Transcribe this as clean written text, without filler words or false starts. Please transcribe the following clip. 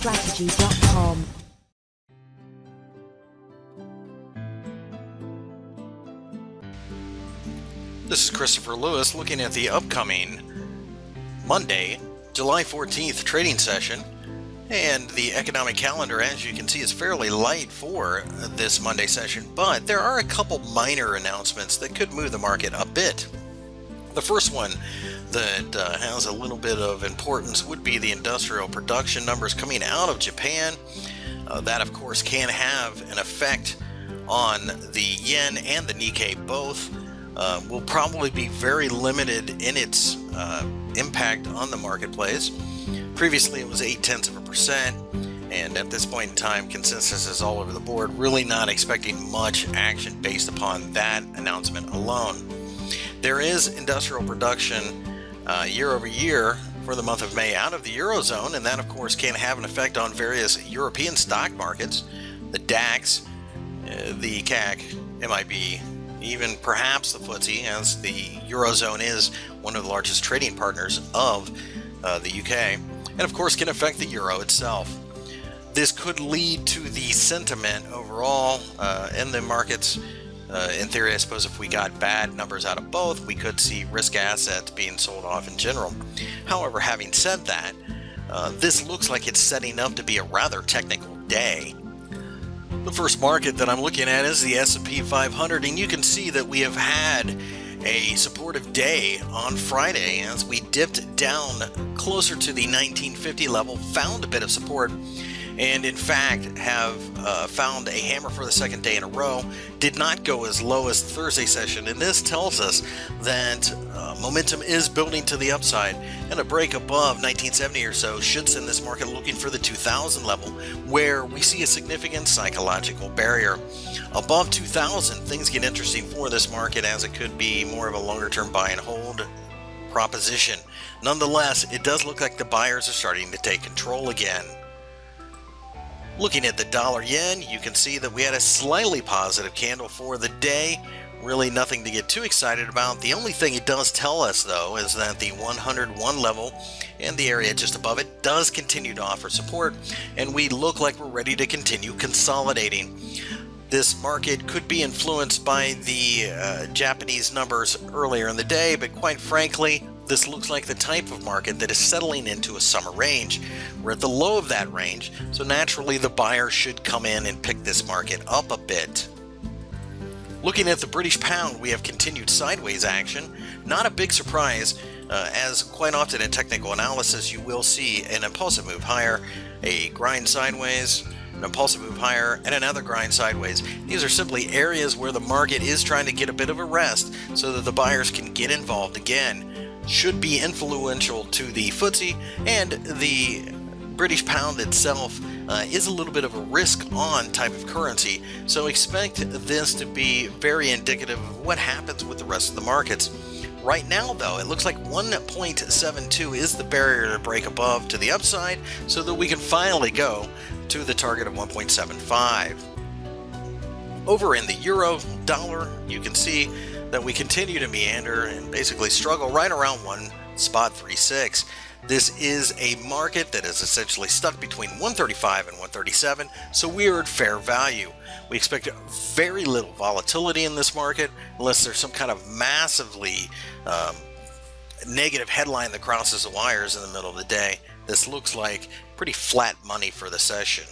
MarketStrategy.com. This is Christopher Lewis looking at the upcoming Monday, July 14th trading session. And the economic calendar, as you can see, is fairly light for this Monday session, but there are a couple minor announcements that could move the market a bit. The first one that has a little bit of importance would be the industrial production numbers coming out of Japan. That, of course, can have an effect on the yen and the Nikkei both. Will probably be very limited in its impact on the marketplace. Previously, it was 0.8%, and at this point in time, consensus is all over the board, really not expecting much action based upon that announcement alone. There is industrial production year over year for the month of May out of the Eurozone, and that, of course, can have an effect on various European stock markets, the DAX, the CAC, MIB, even perhaps the FTSE, as the Eurozone is one of the largest trading partners of the UK, and of course can affect the euro itself. This could lead to the sentiment overall in the markets. In theory, I suppose if we got bad numbers out of both, we could see risk assets being sold off in general. However, having said that, this looks like it's setting up to be a rather technical day. The first market that I'm looking at is the S&P 500, and you can see that we have had a supportive day on Friday as we dipped down closer to the 1950 level, found a bit of support, and in fact have found a hammer for the second day in a row. Did not go as low as the Thursday session, and this tells us that momentum is building to the upside, and a break above 1970 or so should send this market looking for the 2000 level, where we see a significant psychological barrier. Above 2000, things get interesting for this market, as it could be more of a longer term buy and hold proposition. Nonetheless, it does look like the buyers are starting to take control again. Looking at the dollar yen, you can see that we had a slightly positive candle for the day. Really nothing to get too excited about. The only thing it does tell us, though, is that the 101 level and the area just above it does continue to offer support, and we look like we're ready to continue consolidating. This market could be influenced by the Japanese numbers earlier in the day, but quite frankly, this looks like the type of market that is settling into a summer range. We're at the low of that range, so naturally the buyer should come in and pick this market up a bit. Looking at the British pound, we have continued sideways action. Not a big surprise, as quite often in technical analysis you will see an impulsive move higher, a grind sideways, an impulsive move higher, and another grind sideways. These are simply areas where the market is trying to get a bit of a rest so that the buyers can get involved again. Should be influential to the FTSE, and the British pound itself is a little bit of a risk-on type of currency, so expect this to be very indicative of what happens with the rest of the markets. Right now, though, it looks like 1.72 is the barrier to break above to the upside, so that we can finally go to the target of 1.75. Over in the euro dollar, you can see that we continue to meander and basically struggle right around 1.36. This is a market that is essentially stuck between 135 and 137, so we are at fair value. We expect very little volatility in this market unless there's some kind of massively negative headline that crosses the wires in the middle of the day. This looks like pretty flat money for the session.